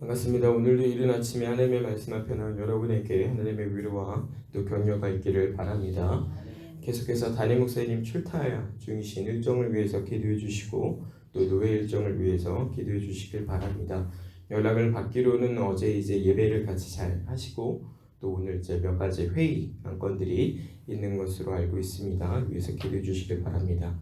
반갑습니다. 오늘도 이른 아침에 하나님의 말씀 앞에 나온 여러분에게 하나님의 위로와 또 격려가 있기를 바랍니다. 계속해서 담임 목사님 출타 중이신 일정을 위해서 기도해 주시고 또 노예 일정을 위해서 기도해 주시길 바랍니다. 연락을 받기로는 어제 예배를 같이 잘 하시고 또 오늘 몇 가지 회의 안건들이 있는 것으로 알고 있습니다. 위해서 기도해 주시길 바랍니다.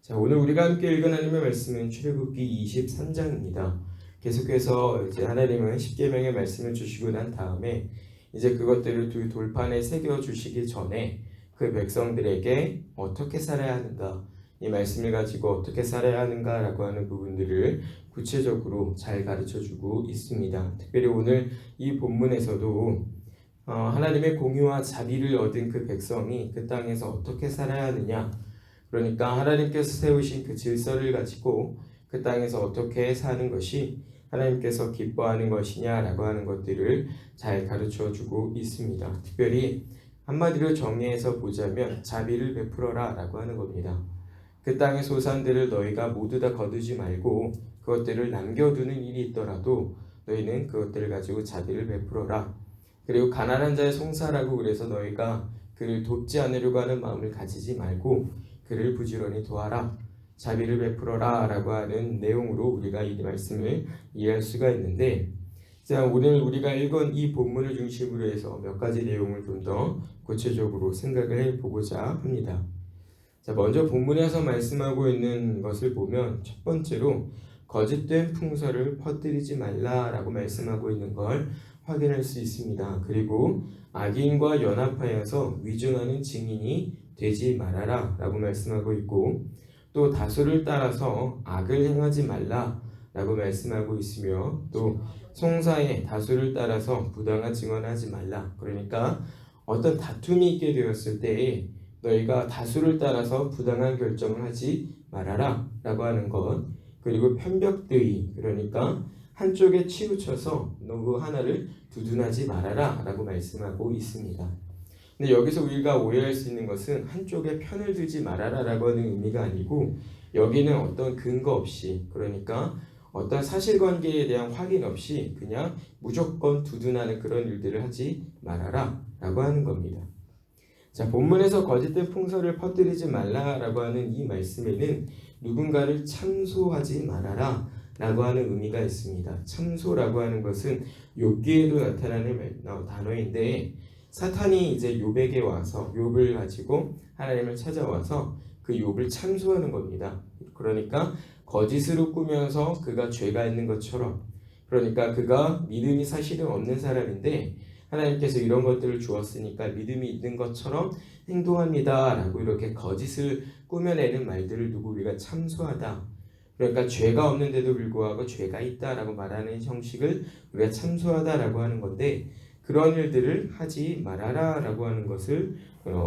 자, 오늘 우리가 함께 읽은 하나님의 말씀은 출애굽기 23장입니다. 계속해서 하나님은 십계명의 말씀을 주시고 난 다음에 그것들을 두 돌판에 새겨 주시기 전에 그 백성들에게 어떻게 살아야 하는가, 이 말씀을 가지고 어떻게 살아야 하는가라고 하는 부분들을 구체적으로 잘 가르쳐 주고 있습니다. 특별히 오늘 이 본문에서도 하나님의 공유와 자비를 얻은 그 백성이 그 땅에서 어떻게 살아야 하느냐, 그러니까 하나님께서 세우신 그 질서를 가지고 그 땅에서 어떻게 사는 것이 하나님께서 기뻐하는 것이냐라고 하는 것들을 잘 가르쳐 주고 있습니다. 특별히 한마디로 정의해서 보자면 자비를 베풀어라 라고 하는 겁니다. 그 땅의 소산들을 너희가 모두 다 거두지 말고 그것들을 남겨두는 일이 있더라도 너희는 그것들을 가지고 자비를 베풀어라. 그리고 가난한 자의 송사라고 그래서 너희가 그를 돕지 않으려고 하는 마음을 가지지 말고 그를 부지런히 도와라. 자비를 베풀어라 라고 하는 내용으로 우리가 이 말씀을 이해할 수가 있는데, 자, 오늘 우리가 읽은 이 본문을 중심으로 해서 몇 가지 내용을 좀 더 구체적으로 생각을 해보고자 합니다. 자, 먼저 본문에서 말씀하고 있는 것을 보면 첫 번째로 거짓된 풍설을 퍼뜨리지 말라라고 말씀하고 있는 걸 확인할 수 있습니다. 그리고 악인과 연합하여서 위증하는 증인이 되지 말아라 라고 말씀하고 있고, 또 다수를 따라서 악을 행하지 말라 라고 말씀하고 있으며, 또 송사의 다수를 따라서 부당한 증언하지 말라, 그러니까 어떤 다툼이 있게 되었을 때에 너희가 다수를 따라서 부당한 결정을 하지 말아라 라고 하는 것, 그리고 편벽되이, 그러니까 한쪽에 치우쳐서 누구 하나를 두둔하지 말아라 라고 말씀하고 있습니다. 근데 여기서 우리가 오해할 수 있는 것은 한쪽에 편을 들지 말아라 라고 하는 의미가 아니고, 여기는 어떤 근거 없이, 그러니까 어떤 사실관계에 대한 확인 없이 그냥 무조건 두둔하는 그런 일들을 하지 말아라 라고 하는 겁니다. 자, 본문에서 거짓된 풍설을 퍼뜨리지 말라라고 하는 이 말씀에는 누군가를 참소하지 말아라 라고 하는 의미가 있습니다. 참소라고 하는 것은 욥기에도 나타나는 단어인데, 사탄이 욥에게 와서 욥을 가지고 하나님을 찾아와서 그 욥을 참소하는 겁니다. 그러니까 거짓으로 꾸면서 그가 죄가 있는 것처럼, 그러니까 그가 믿음이 사실은 없는 사람인데 하나님께서 이런 것들을 주었으니까 믿음이 있는 것처럼 행동합니다 라고 이렇게 거짓을 꾸며내는 말들을 두고 우리가 참소하다, 그러니까 죄가 없는데도 불구하고 죄가 있다라고 말하는 형식을 우리가 참소하다 라고 하는 건데, 그런 일들을 하지 말아라 라고 하는 것을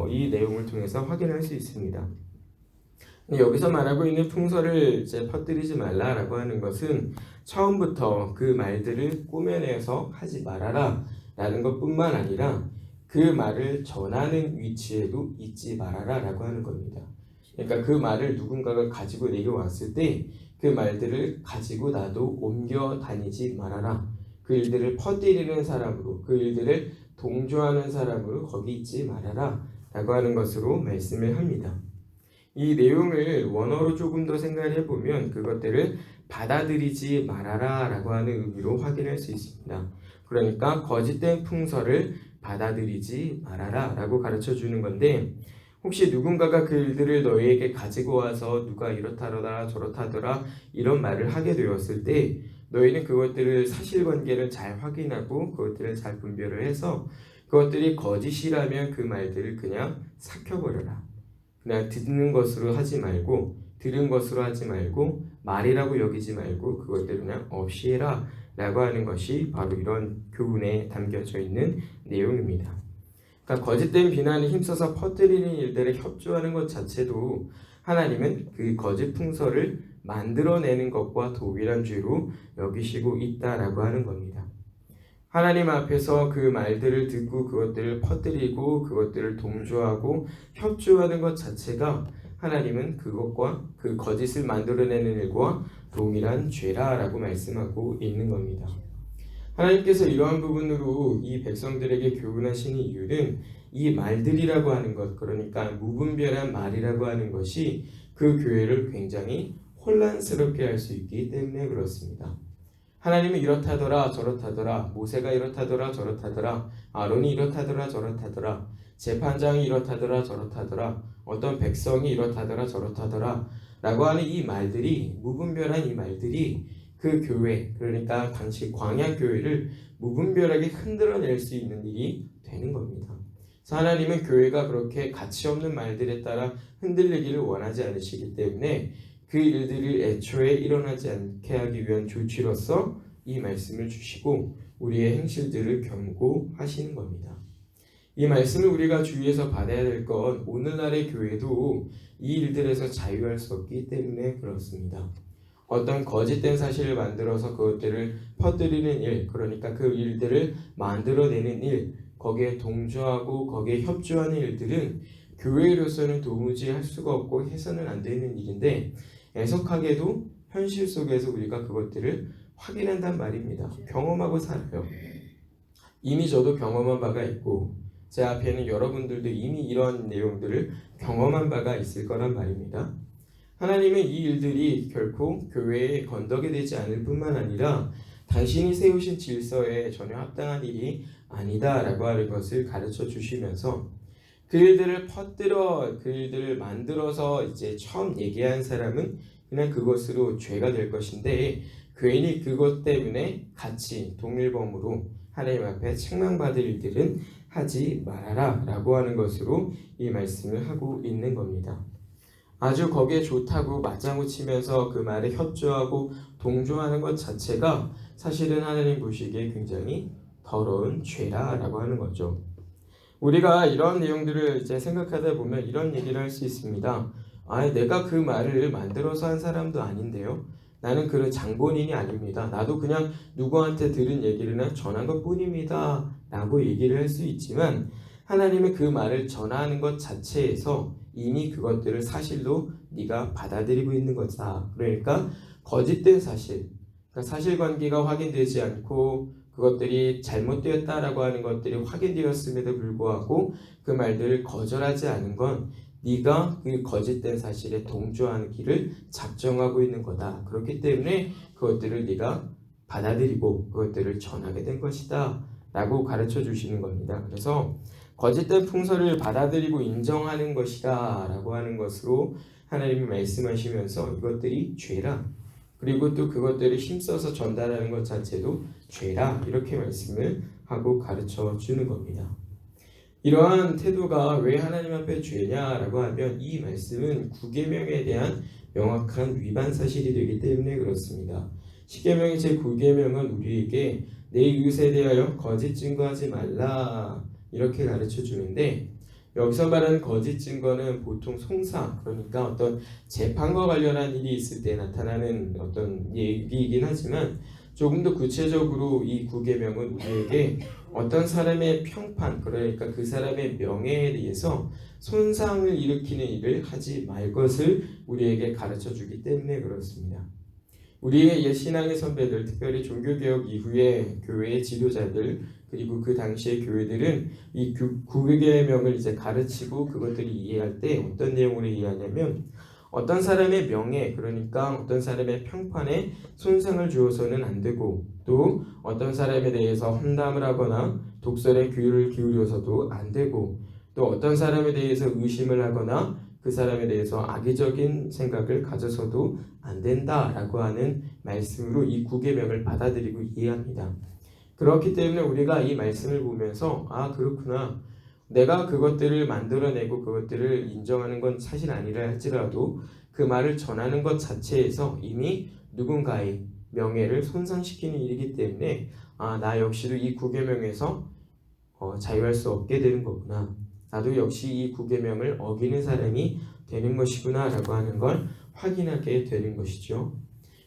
이 내용을 통해서 확인할 수 있습니다. 여기서 말하고 있는 풍설을 퍼뜨리지 말라라고 하는 것은 처음부터 그 말들을 꾸며내서 하지 말아라 라는 것뿐만 아니라 그 말을 전하는 위치에도 있지 말아라 라고 하는 겁니다. 그러니까 그 말을 누군가가 가지고 내려왔을 때 그 말들을 가지고 나도 옮겨 다니지 말아라. 그 일들을 퍼뜨리는 사람으로, 그 일들을 동조하는 사람으로 거기 있지 말아라 라고 하는 것으로 말씀을 합니다. 이 내용을 원어로 조금 더 생각을 해보면 그것들을 받아들이지 말아라 라고 하는 의미로 확인할 수 있습니다. 그러니까 거짓된 풍설을 받아들이지 말아라 라고 가르쳐 주는 건데, 혹시 누군가가 그 일들을 너희에게 가지고 와서 누가 이렇다더라 저렇다더라 이런 말을 하게 되었을 때 너희는 그것들을 사실관계를 잘 확인하고 그것들을 잘 분별을 해서 그것들이 거짓이라면 그 말들을 그냥 삭혀버려라. 그냥 듣는 것으로 하지 말고, 들은 것으로 하지 말고, 말이라고 여기지 말고 그것들을 그냥 없이 해라 라고 하는 것이 바로 이런 교훈에 담겨져 있는 내용입니다. 그러니까 거짓된 비난에 힘써서 퍼뜨리는 일들에 협조하는 것 자체도 하나님은 그 거짓 풍설을 만들어내는 것과 동일한 죄로 여기시고 있다라고 하는 겁니다. 하나님 앞에서 그 말들을 듣고 그것들을 퍼뜨리고 그것들을 동조하고 협조하는 것 자체가 하나님은 그것과 그 거짓을 만들어내는 일과 동일한 죄라라고 말씀하고 있는 겁니다. 하나님께서 이러한 부분으로 이 백성들에게 교훈하시는 이유는 이 말들이라고 하는 것, 그러니까 무분별한 말이라고 하는 것이 그 교회를 굉장히 혼란스럽게 할 수 있기 때문에 그렇습니다. 하나님은 이렇다더라 저렇다더라, 모세가 이렇다더라 저렇다더라, 아론이 이렇다더라 저렇다더라, 재판장이 이렇다더라 저렇다더라, 어떤 백성이 이렇다더라 저렇다더라 라고 하는 이 말들이, 무분별한 이 말들이 그 교회, 그러니까 당시 광야 교회를 무분별하게 흔들어낼 수 있는 일이 되는 겁니다. 그래서 하나님은 교회가 그렇게 가치 없는 말들에 따라 흔들리기를 원하지 않으시기 때문에 그 일들이 애초에 일어나지 않게 하기 위한 조치로서 이 말씀을 주시고 우리의 행실들을 경고하시는 겁니다. 이 말씀을 우리가 주위에서 받아야 될 건 오늘날의 교회도 이 일들에서 자유할 수 없기 때문에 그렇습니다. 어떤 거짓된 사실을 만들어서 그것들을 퍼뜨리는 일, 그러니까 그 일들을 만들어내는 일, 거기에 동조하고 거기에 협조하는 일들은 교회로서는 도무지 할 수가 없고 해서는 안 되는 일인데, 애석하게도 현실 속에서 우리가 그것들을 확인한단 말입니다. 경험하고 살아요. 이미 저도 경험한 바가 있고 제 앞에는 여러분들도 이미 이런 내용들을 경험한 바가 있을 거란 말입니다. 하나님은 이 일들이 결코 교회에 건덕이 되지 않을 뿐만 아니라 당신이 세우신 질서에 전혀 합당한 일이 아니다라고 하는 것을 가르쳐 주시면서 그 일들을 퍼뜨려 그 일들을 만들어서 이제 처음 얘기한 사람은 그냥 그것으로 죄가 될 것인데, 괜히 그것 때문에 같이 동일범으로 하나님 앞에 책망받을 일들은 하지 말아라 라고 하는 것으로 이 말씀을 하고 있는 겁니다. 아주 거기에 좋다고 맞장구 치면서 그 말에 협조하고 동조하는 것 자체가 사실은 하나님 보시기에 굉장히 더러운 죄라라고 하는 거죠. 우리가 이런 내용들을 이제 생각하다 보면 이런 얘기를 할 수 있습니다. 내가 그 말을 만들어서 한 사람도 아닌데요. 나는 그런 장본인이 아닙니다. 나도 그냥 누구한테 들은 얘기를 전한 것 뿐입니다. 라고 얘기를 할 수 있지만 하나님은 그 말을 전하는 것 자체에서 이미 그것들을 사실로 네가 받아들이고 있는 거다. 그러니까 거짓된 사실, 그러니까 사실관계가 확인되지 않고 그것들이 잘못되었다라고 하는 것들이 확인되었음에도 불구하고 그 말들을 거절하지 않은 건 네가 그 거짓된 사실에 동조하는 길을 작정하고 있는 거다. 그렇기 때문에 그것들을 네가 받아들이고 그것들을 전하게 된 것이다 라고 가르쳐 주시는 겁니다. 그래서 거짓된 풍설을 받아들이고 인정하는 것이다 라고 하는 것으로 하나님이 말씀하시면서 이것들이 죄라, 그리고 또 그것들을 힘써서 전달하는 것 자체도 죄라, 이렇게 말씀을 하고 가르쳐 주는 겁니다. 이러한 태도가 왜 하나님 앞에 죄냐라고 하면 이 말씀은 구계명에 대한 명확한 위반 사실이 되기 때문에 그렇습니다. 십계명의 제9계명은 우리에게 내 이웃에 대하여 거짓 증거하지 말라 이렇게 가르쳐 주는데, 여기서 말하는 거짓 증거는 보통 송사, 그러니까 어떤 재판과 관련한 일이 있을 때 나타나는 어떤 얘기이긴 하지만 조금 더 구체적으로 이 구계명은 우리에게 어떤 사람의 평판, 그러니까 그 사람의 명예에 대해서 손상을 일으키는 일을 하지 말 것을 우리에게 가르쳐 주기 때문에 그렇습니다. 우리의 옛 신앙의 선배들, 특별히 종교개혁 이후에 교회의 지도자들, 그리고 그 당시의 교회들은 이 구계명을 이제 가르치고 그것들을 이해할 때 어떤 내용으로 이해하냐면, 어떤 사람의 명예, 그러니까 어떤 사람의 평판에 손상을 주어서는 안 되고, 또 어떤 사람에 대해서 험담을 하거나 독설에 귀를 기울여서도 안 되고, 또 어떤 사람에 대해서 의심을 하거나 그 사람에 대해서 악의적인 생각을 가져서도 안 된다라고 하는 말씀으로 이 구계명을 받아들이고 이해합니다. 그렇기 때문에 우리가 이 말씀을 보면서 그렇구나, 내가 그것들을 만들어내고 그것들을 인정하는 건 사실 아니라 할지라도 그 말을 전하는 것 자체에서 이미 누군가의 명예를 손상시키는 일이기 때문에 나 역시도 이 구계명에서 자유할 수 없게 되는 거구나, 나도 역시 이 구계명을 어기는 사람이 되는 것이구나 라고 하는 걸 확인하게 되는 것이죠.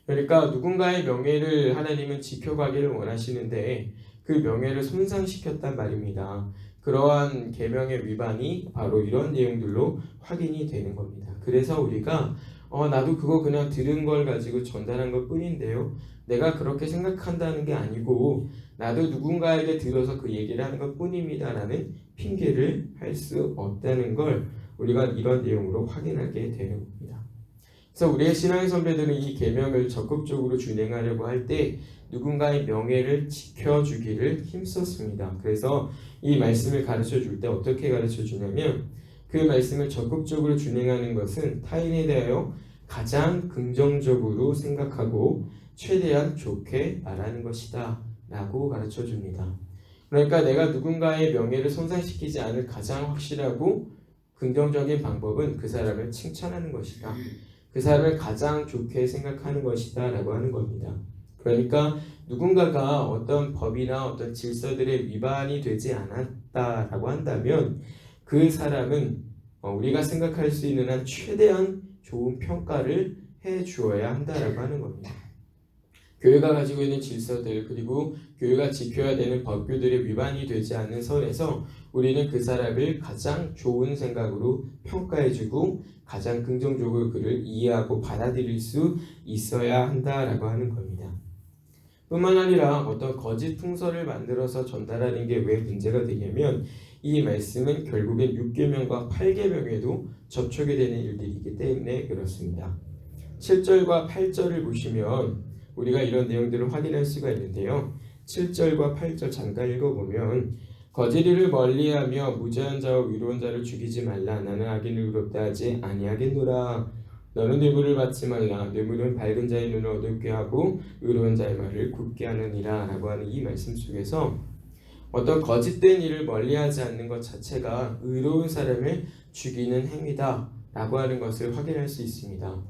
그러니까 누군가의 명예를 하나님은 지켜가기를 원하시는데 그 명예를 손상시켰단 말입니다. 그러한 계명의 위반이 바로 이런 내용들로 확인이 되는 겁니다. 그래서 우리가 나도 그거 그냥 들은 걸 가지고 전달한 것 뿐인데요, 내가 그렇게 생각한다는 게 아니고 나도 누군가에게 들어서 그 얘기를 하는 것 뿐입니다라는 핑계를 할 수 없다는 걸 우리가 이런 내용으로 확인하게 되는 겁니다. 그래서 우리의 신앙의 선배들은 이 계명을 적극적으로 준행하려고 할 때 누군가의 명예를 지켜주기를 힘썼습니다. 그래서 이 말씀을 가르쳐 줄 때 어떻게 가르쳐 주냐면 그 말씀을 적극적으로 준행하는 것은 타인에 대하여 가장 긍정적으로 생각하고 최대한 좋게 말하는 것이다 라고 가르쳐 줍니다. 그러니까 내가 누군가의 명예를 손상시키지 않을 가장 확실하고 긍정적인 방법은 그 사람을 칭찬하는 것이다. 그 사람을 가장 좋게 생각하는 것이다 라고 하는 겁니다. 그러니까 누군가가 어떤 법이나 어떤 질서들의 위반이 되지 않았다라고 한다면 그 사람은 우리가 생각할 수 있는 한 최대한 좋은 평가를 해 주어야 한다라고 하는 겁니다. 교회가 가지고 있는 질서들 그리고 교회가 지켜야 되는 법규들의 위반이 되지 않는 선에서 우리는 그 사람을 가장 좋은 생각으로 평가해주고 가장 긍정적으로 그를 이해하고 받아들일 수 있어야 한다라고 하는 겁니다. 뿐만 아니라 어떤 거짓 풍서를 만들어서 전달하는 게 왜 문제가 되냐면 이 말씀은 결국엔 6계명과 8계명에도 접촉이 되는 일들이기 때문에 그렇습니다. 7절과 8절을 보시면 우리가 이런 내용들을 확인할 수가 있는데요. 7절과 8절 잠깐 읽어보면 거짓 일을 멀리하며 무죄한 자와 위로한 자를 죽이지 말라. 나는 악인을 의롭다 하지 아니하겠노라. 너는 뇌물을 받지 말라. 뇌물은 밝은 자의 눈을 어둡게 하고 의로운 자의 말을 굳게 하느니라 라고 하는 이 말씀 속에서 어떤 거짓된 일을 멀리하지 않는 것 자체가 의로운 사람을 죽이는 행위다 라고 하는 것을 확인할 수 있습니다.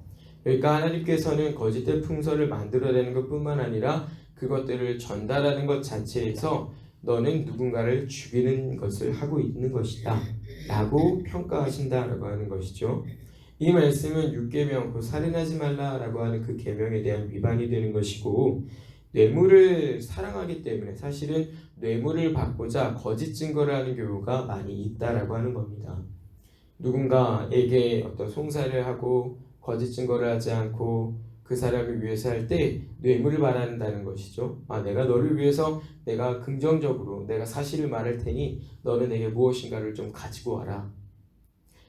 그러니까 하나님께서는 거짓된 풍서를 만들어내는 것뿐만 아니라 그것들을 전달하는 것 자체에서 너는 누군가를 죽이는 것을 하고 있는 것이다 라고 평가하신다라고 하는 것이죠. 이 말씀은 6계명, 그 살인하지 말라라고 하는 그 계명에 대한 위반이 되는 것이고 뇌물을 사랑하기 때문에 사실은 뇌물을 받고자 거짓 증거를 하는 경우가 많이 있다라고 하는 겁니다. 누군가에게 어떤 송사를 하고 거짓 증거를 하지 않고 그 사람을 위해서 할 때 뇌물을 바란다는 것이죠. 내가 너를 위해서 내가 긍정적으로 내가 사실을 말할 테니 너는 내게 무엇인가를 좀 가지고 와라.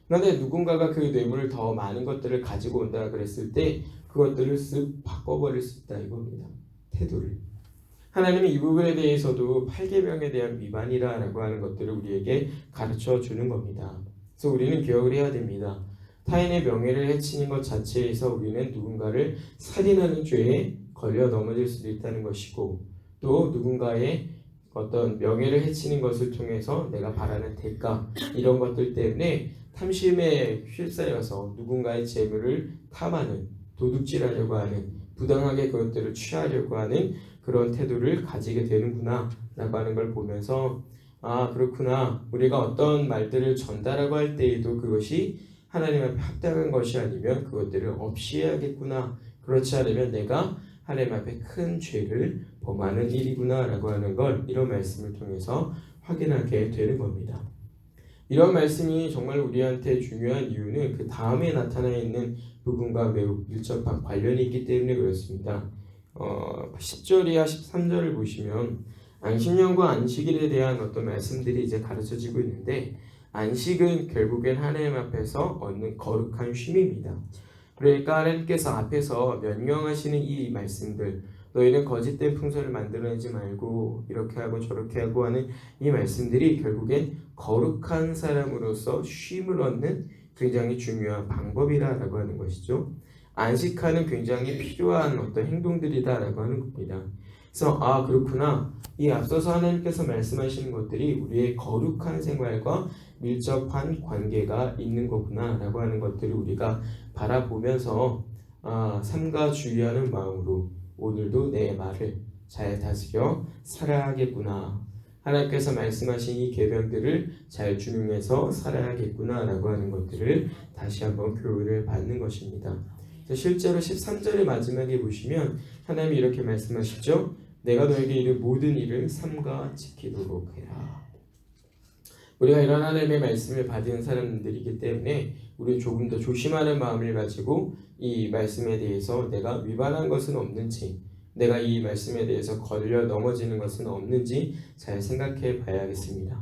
그런데 누군가가 그 뇌물을 더 많은 것들을 가지고 온다 그랬을 때 그것들을 쓱 바꿔버릴 수 있다 이겁니다. 태도를. 하나님은 이 부분에 대해서도 8계명에 대한 위반이라고 하는 것들을 우리에게 가르쳐 주는 겁니다. 그래서 우리는 기억을 해야 됩니다. 타인의 명예를 해치는 것 자체에서 우리는 누군가를 살인하는 죄에 걸려 넘어질 수도 있다는 것이고 또 누군가의 어떤 명예를 해치는 것을 통해서 내가 바라는 대가 이런 것들 때문에 탐심에 휩싸여서 누군가의 재물을 탐하는 도둑질하려고 하는 부당하게 그것들을 취하려고 하는 그런 태도를 가지게 되는구나 라고 하는 걸 보면서 그렇구나 우리가 어떤 말들을 전달하고 할 때에도 그것이 하나님 앞에 합당한 것이 아니면 그것들을 없이 해야겠구나. 그렇지 않으면 내가 하나님 앞에 큰 죄를 범하는 일이구나 라고 하는 걸 이런 말씀을 통해서 확인하게 되는 겁니다. 이런 말씀이 정말 우리한테 중요한 이유는 그 다음에 나타나 있는 부분과 매우 밀접한 관련이 있기 때문에 그렇습니다. 10절 이하 13절을 보시면 안식년과 안식일에 대한 어떤 말씀들이 이제 가르쳐지고 있는데 안식은 결국엔 하나님 앞에서 얻는 거룩한 쉼입니다. 그러니까 하나님께서 앞에서 명령하시는 이 말씀들 너희는 거짓된 풍서를 만들어내지 말고 이렇게 하고 저렇게 하고 하는 이 말씀들이 결국엔 거룩한 사람으로서 쉼을 얻는 굉장히 중요한 방법이라고 하는 것이죠. 안식하는 굉장히 필요한 어떤 행동들이다라고 하는 겁니다. 그래서 그렇구나. 이 앞서서 하나님께서 말씀하시는 것들이 우리의 거룩한 생활과 밀접한 관계가 있는 거구나 라고 하는 것들을 우리가 바라보면서 삼가 주의하는 마음으로 오늘도 내 말을 잘 다스려 살아야겠구나. 하나님께서 말씀하신 이 계명들을 잘 준용해서 살아야겠구나 라고 하는 것들을 다시 한번 교훈을 받는 것입니다. 실제로 13절의 마지막에 보시면 하나님이 이렇게 말씀하시죠. 내가 너에게 이른 모든 일을 삼가 지키도록 해라. 우리가 이런 하나님의 말씀을 받은 사람들이기 때문에 우리는 조금 더 조심하는 마음을 가지고 이 말씀에 대해서 내가 위반한 것은 없는지 내가 이 말씀에 대해서 걸려 넘어지는 것은 없는지 잘 생각해 봐야겠습니다.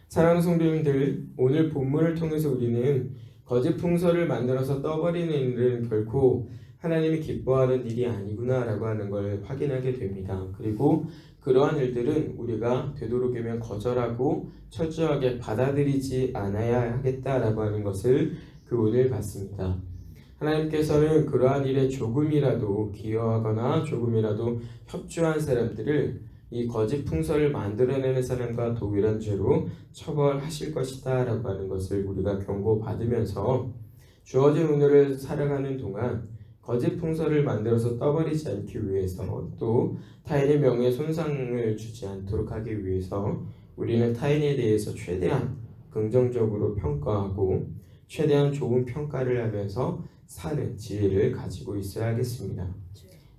사랑하는 성도님들, 오늘 본문을 통해서 우리는 거짓 풍서를 만들어서 떠버리는 일은 결코 하나님이 기뻐하는 일이 아니구나 라고 하는 걸 확인하게 됩니다. 그리고 그러한 일들은 우리가 되도록이면 거절하고 철저하게 받아들이지 않아야 하겠다라고 하는 것을 교훈을 받습니다. 하나님께서는 그러한 일에 조금이라도 기여하거나 조금이라도 협조한 사람들을 이 거짓 풍서를 만들어내는 사람과 동일한 죄로 처벌하실 것이다 라고 하는 것을 우리가 경고받으면서 주어진 오늘을 살아가는 동안 거짓 풍서를 만들어서 떠버리지 않기 위해서 또 타인의 명예에 손상을 주지 않도록 하기 위해서 우리는 타인에 대해서 최대한 긍정적으로 평가하고 최대한 좋은 평가를 하면서 사는 지혜를 가지고 있어야겠습니다.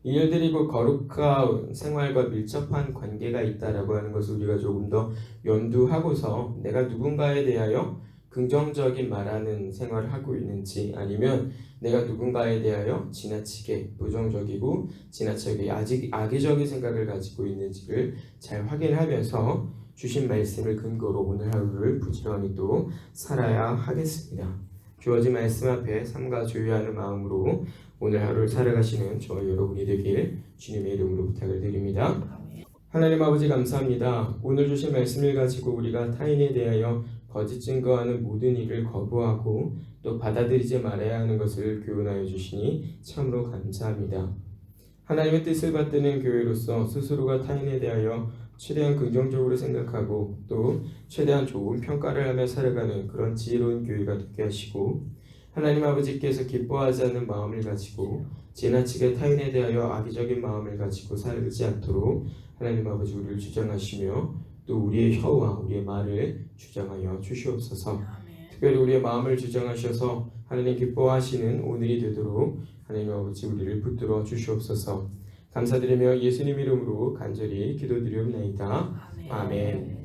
이 일들이 그 거룩한 생활과 밀접한 관계가 있다라고 하는 것을 우리가 조금 더 연두하고서 내가 누군가에 대하여 긍정적인 말하는 생활을 하고 있는지 아니면 내가 누군가에 대하여 지나치게 부정적이고 지나치게 악의적인 생각을 가지고 있는지를 잘 확인하면서 주신 말씀을 근거로 오늘 하루를 부지런히 또 살아야 하겠습니다. 주어진 말씀 앞에 삼가 주의하는 마음으로 오늘 하루를 살아가시는 저 여러분이 되길 주님의 이름으로 부탁을 드립니다. 하나님 아버지 감사합니다. 오늘 주신 말씀을 가지고 우리가 타인에 대하여 거짓 증거하는 모든 일을 거부하고 또 받아들이지 말아야 하는 것을 교훈하여 주시니 참으로 감사합니다. 하나님의 뜻을 받드는 교회로서 스스로가 타인에 대하여 최대한 긍정적으로 생각하고 또 최대한 좋은 평가를 하며 살아가는 그런 지혜로운 교회가 되게 하시고 하나님 아버지께서 기뻐하지 않는 마음을 가지고 지나치게 타인에 대하여 악의적인 마음을 가지고 살지 않도록 하나님 아버지 우리를 주장하시며 또 우리의 혀와 우리의 말을 주장하여 주시옵소서. 특별히 우리의 마음을 주장하셔서 하나님 기뻐하시는 오늘이 되도록 하나님 아버지 우리를 붙들어 주시옵소서. 감사드리며 예수님 이름으로 간절히 기도드리옵나이다. 아멘.